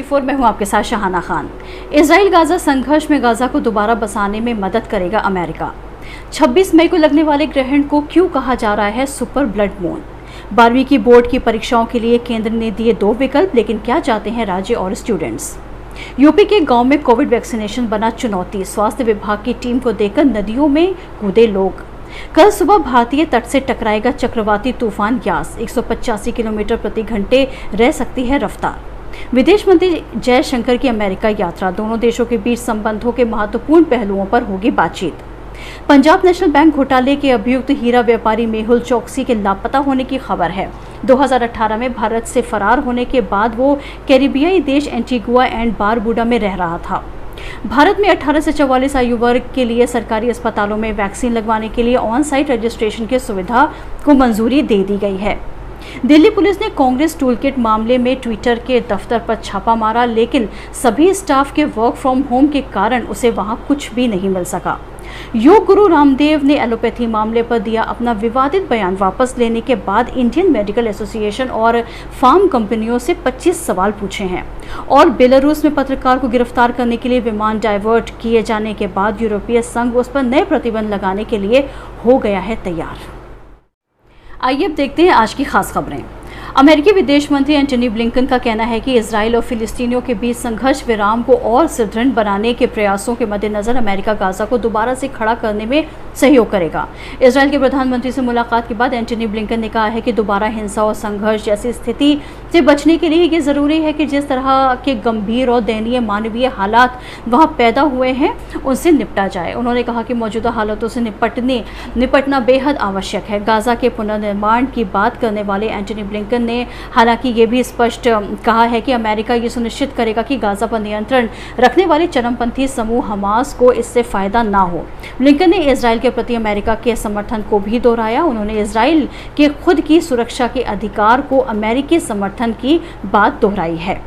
24 में हूं आपके साथ शाहाना खान। इजराइल गाजा संघर्ष में गाजा को दोबारा बसाने में मदद करेगा अमेरिका। 26 मई को लगने वाले ग्रहण को क्यों कहा जा रहा है सुपर ब्लड मून। 12वीं की बोर्ड की परीक्षाओं के लिए केंद्र ने दिए 2 विकल्प, लेकिन क्या चाहते हैं राज्य और स्टूडेंट्स। यूपी के गांव में कोविड वैक्सीनेशन बना चुनौती, स्वास्थ्य विभाग की टीम को देखकर नदियों में कूदे लोग। कल सुबह भारतीय तट से टकराएगा चक्रवाती तूफान यास, 185 किलोमीटर प्रति घंटे रह सकती है रफ्तार। विदेश मंत्री जयशंकर की अमेरिका यात्रा, दोनों देशों के बीच संबंधों के महत्वपूर्ण पहलुओं पर होगी बातचीत। पंजाब नेशनल बैंक घोटाले के अभियुक्त हीरा व्यापारी मेहुल चोकसी के लापता होने की खबर है। 2018 में भारत से फरार होने के बाद वो कैरिबियाई देश एंटीगुआ एंड बारबुडा में रह रहा था। भारत में 18 से 44 आयु वर्ग के लिए सरकारी अस्पतालों में वैक्सीन लगवाने के लिए ऑन साइट रजिस्ट्रेशन की सुविधा को मंजूरी दे दी गई है। दिल्ली पुलिस ने कांग्रेस टूलकिट मामले में ट्विटर के दफ्तर पर छापा मारा, लेकिन सभी स्टाफ के वर्क फ्रॉम होम के कारण उसे वहां कुछ भी नहीं मिल सका। योग गुरु रामदेव ने एलोपैथी मामले पर दिया अपना विवादित बयान वापस लेने के बाद इंडियन मेडिकल एसोसिएशन और फार्म कंपनियों से 25 सवाल पूछे हैं। और बेलारूस में पत्रकार को गिरफ्तार करने के लिए विमान डाइवर्ट किए जाने के बाद यूरोपीय संघ उस पर नए प्रतिबंध लगाने के लिए हो गया है तैयार। आइए अब देखते हैं आज की खास खबरें। अमेरिकी विदेश मंत्री एंटनी ब्लिंकन का कहना है कि इजराइल और फिलिस्तीनियों के बीच संघर्ष विराम को और सुदृढ़ बनाने के प्रयासों के मद्देनजर अमेरिका गाजा को दोबारा से खड़ा करने में सहयोग करेगा। इजराइल के प्रधानमंत्री से मुलाकात के बाद एंटनी ब्लिंकन ने कहा है कि दोबारा हिंसा और संघर्ष जैसी स्थिति से बचने के लिए ये जरूरी है कि जिस तरह के गंभीर और दयनीय मानवीय हालात वहां पैदा हुए हैं उनसे निपटा जाए। उन्होंने कहा कि मौजूदा हालातों से निपटना बेहद आवश्यक है। गाजा के पुनर्निर्माण की बात करने वाले एंटनी ब्लिंकन ने हालांकि ये भी स्पष्ट कहा है कि अमेरिका ये सुनिश्चित करेगा कि गाजा पर नियंत्रण रखने वाले चरमपंथी समूह हमास को इससे फायदा ना हो। ब्लिंकन ने इजराइल के प्रति अमेरिका के समर्थन को भी दोहराया। उन्होंने इजराइल के खुद की सुरक्षा के अधिकार को अमेरिकी समर्थन की बात दोहराई है।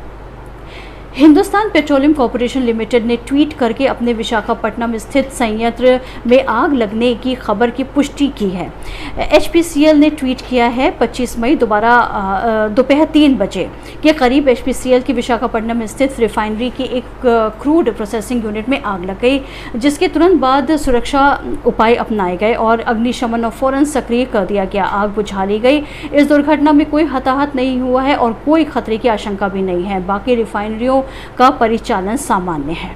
हिंदुस्तान पेट्रोलियम कॉर्पोरेशन लिमिटेड ने ट्वीट करके अपने विशाखापट्टनम स्थित संयंत्र में आग लगने की खबर की पुष्टि की है। एचपीसीएल ने ट्वीट किया है 25 मई दोपहर 3 बजे के करीब एचपीसीएल की विशाखापट्टनम स्थित रिफाइनरी की एक क्रूड प्रोसेसिंग यूनिट में आग लग गई, जिसके तुरंत बाद सुरक्षा उपाय अपनाए गए और अग्निशमन और फौरन सक्रिय कर दिया गया। आग बुझा ली गई। इस दुर्घटना में कोई हताहत नहीं हुआ है और कोई खतरे की आशंका भी नहीं है। बाकी रिफाइनरियों का परिचालन सामान्य है।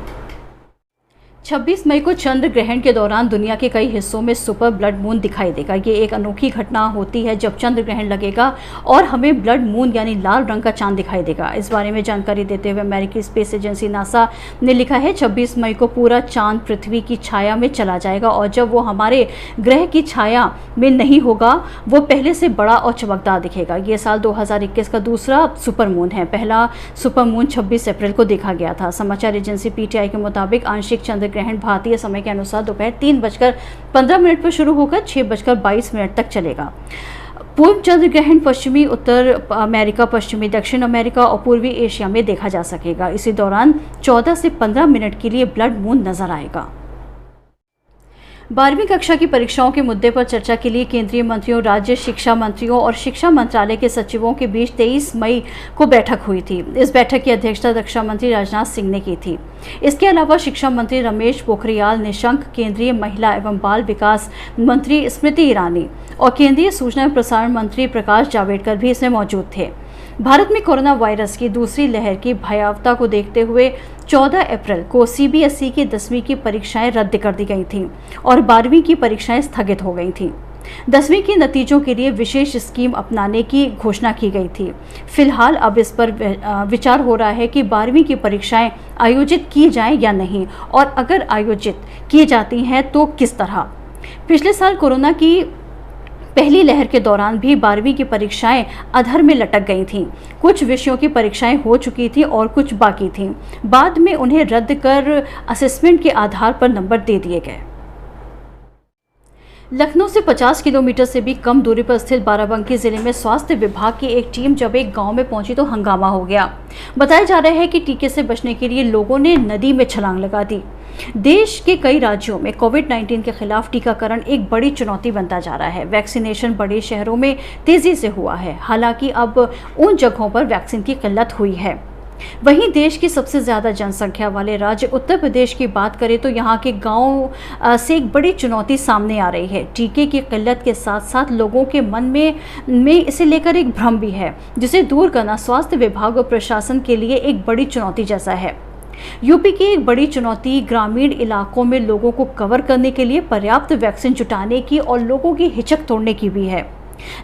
26 मई को चंद्र ग्रहण के दौरान दुनिया के कई हिस्सों में सुपर ब्लड मून दिखाई देगा। ये एक अनोखी घटना होती है जब चंद्र ग्रहण लगेगा और हमें ब्लड मून यानी लाल रंग का चांद दिखाई देगा। इस बारे में जानकारी देते हुए अमेरिकी स्पेस एजेंसी नासा ने लिखा है 26 मई को पूरा चांद पृथ्वी की छाया में चला जाएगा और जब वो हमारे ग्रह की छाया में नहीं होगा वो पहले से बड़ा और चमकदार दिखेगा। ये साल 2021 का दूसरा सुपर मून है। पहला सुपर मून 26 अप्रैल को देखा गया था। समाचार एजेंसी पीटीआई के मुताबिक आंशिक चंद्र ग्रहण भारतीय समय के अनुसार दोपहर 3:15 पर शुरू होकर 6:22 तक चलेगा। पूर्व चंद्र ग्रहण पश्चिमी उत्तर अमेरिका, पश्चिमी दक्षिण अमेरिका और पूर्वी एशिया में देखा जा सकेगा। इसी दौरान 14 से 15 मिनट के लिए ब्लड मून नजर आएगा। 12वीं कक्षा की परीक्षाओं के मुद्दे पर चर्चा के लिए केंद्रीय मंत्रियों, राज्य शिक्षा मंत्रियों और शिक्षा मंत्रालय के सचिवों के बीच 23 मई को बैठक हुई थी। इस बैठक की अध्यक्षता रक्षा मंत्री राजनाथ सिंह ने की थी। इसके अलावा शिक्षा मंत्री रमेश पोखरियाल निशंक, केंद्रीय महिला एवं बाल विकास मंत्री स्मृति ईरानी और केंद्रीय सूचना एवं प्रसारण मंत्री प्रकाश जावड़ेकर भी इसमें मौजूद थे। भारत में कोरोना वायरस की दूसरी लहर की भयावहता को देखते हुए 14 अप्रैल को सीबीएसई की 10वीं की परीक्षाएं रद्द कर दी गई थीं और 12वीं की परीक्षाएं स्थगित हो गई थीं। 10वीं के नतीजों के लिए विशेष स्कीम अपनाने की घोषणा की गई थी। फिलहाल अब इस पर विचार हो रहा है कि 12वीं की परीक्षाएं आयोजित की जाएं या नहीं और अगर आयोजित की जाती हैं तो किस तरह। पिछले साल कोरोना की पहली लहर के दौरान भी 12वीं की परीक्षाएं अधर में लटक गई थीं। कुछ विषयों की परीक्षाएं हो चुकी थी और कुछ बाकी थीं। बाद में उन्हें रद्द कर असेसमेंट के आधार पर नंबर दे दिए गए। लखनऊ से 50 किलोमीटर से भी कम दूरी पर स्थित बाराबंकी जिले में स्वास्थ्य विभाग की एक टीम जब एक गांव में पहुंची तो हंगामा हो गया। बताया जा रहा है कि टीके से बचने के लिए लोगों ने नदी में छलांग लगा दी। देश के कई राज्यों में कोविड-19 के खिलाफ टीकाकरण एक बड़ी चुनौती बनता जा रहा है। वैक्सीनेशन बड़े शहरों में तेजी से हुआ है, हालांकि अब उन जगहों पर वैक्सीन की किल्लत हुई है। वहीं देश की सबसे ज़्यादा जनसंख्या वाले राज्य उत्तर प्रदेश की बात करें तो यहाँ के गांव से एक बड़ी चुनौती सामने आ रही है। टीके की किल्लत के साथ साथ लोगों के मन में इसे लेकर एक भ्रम भी है, जिसे दूर करना स्वास्थ्य विभाग और प्रशासन के लिए एक बड़ी चुनौती जैसा है। यूपी की एक बड़ी चुनौती ग्रामीण इलाकों में लोगों को कवर करने के लिए पर्याप्त वैक्सीन जुटाने की और लोगों की हिचक तोड़ने की भी है।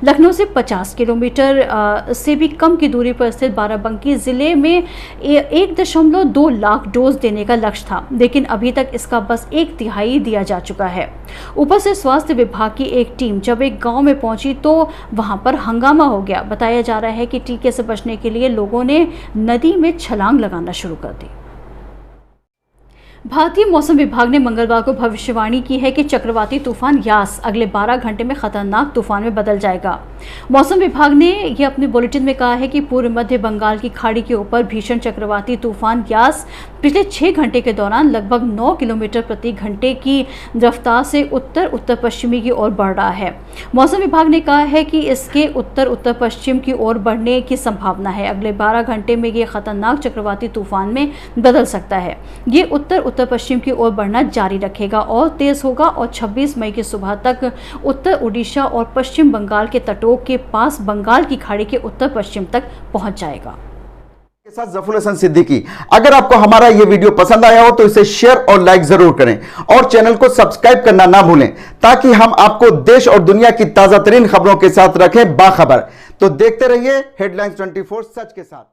लखनऊ से 50 किलोमीटर से भी कम की दूरी पर स्थित बाराबंकी जिले में 1.2 लाख डोज देने का लक्ष्य था, लेकिन अभी तक इसका बस 1/3 दिया जा चुका है। ऊपर से स्वास्थ्य विभाग की एक टीम जब एक गांव में पहुंची तो वहां पर हंगामा हो गया। बताया जा रहा है कि टीके से बचने के लिए लोगों ने नदी में छलांग लगाना शुरू कर दी। भारतीय मौसम विभाग ने मंगलवार को भविष्यवाणी की है कि चक्रवाती तूफान यास अगले 12 घंटे में खतरनाक तूफान में बदल जाएगा। मौसम विभाग ने यह अपने बुलेटिन में कहा है कि पूर्व मध्य बंगाल की खाड़ी के ऊपर भीषण चक्रवाती तूफान यास पिछले 6 घंटे के दौरान लगभग 9 किलोमीटर प्रति घंटे की रफ्तार से उत्तर पश्चिमी की ओर बढ़ रहा है। मौसम विभाग ने कहा है कि इसके उत्तर पश्चिम की ओर बढ़ने की संभावना है। अगले 12 घंटे में ये खतरनाक चक्रवाती तूफान में बदल सकता है। ये उत्तर पश्चिम की ओर बढ़ना जारी रखेगा और तेज होगा और 26 मई की सुबह तक उत्तर ओडिशा और पश्चिम बंगाल के तटों के पास बंगाल की खाड़ी के उत्तर पश्चिम तक पहुंच जाएगा। के साथ जफर हसन सिद्दीकी। अगर आपको हमारा यह वीडियो पसंद आया हो तो इसे शेयर और लाइक जरूर करें और चैनल को सब्सक्राइब करना ना भूलें, ताकि हम आपको देश और दुनिया की ताजा तरीन खबरों के साथ रखें बाखबर। तो देखते रहिए हेडलाइंस 24 सच के साथ।